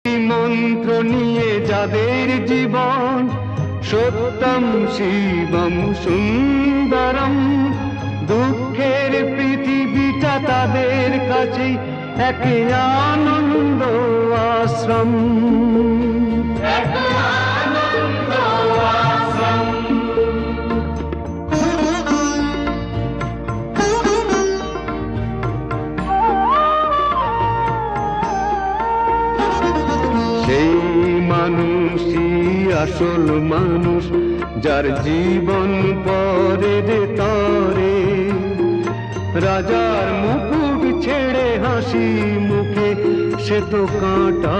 মন্ত্র নিয়ে যাদের জীবন সত্যম শিবম সুন্দরম, দুঃখের পৃথিবীটা তাদের কাছে এক আনন্দ আশ্রম। সেই মানুষই আসল মানুষ, যার জীবন পরের তরে, রাজার মুকুট ছেড়ে হাসি মুখে সে তো কাঁটা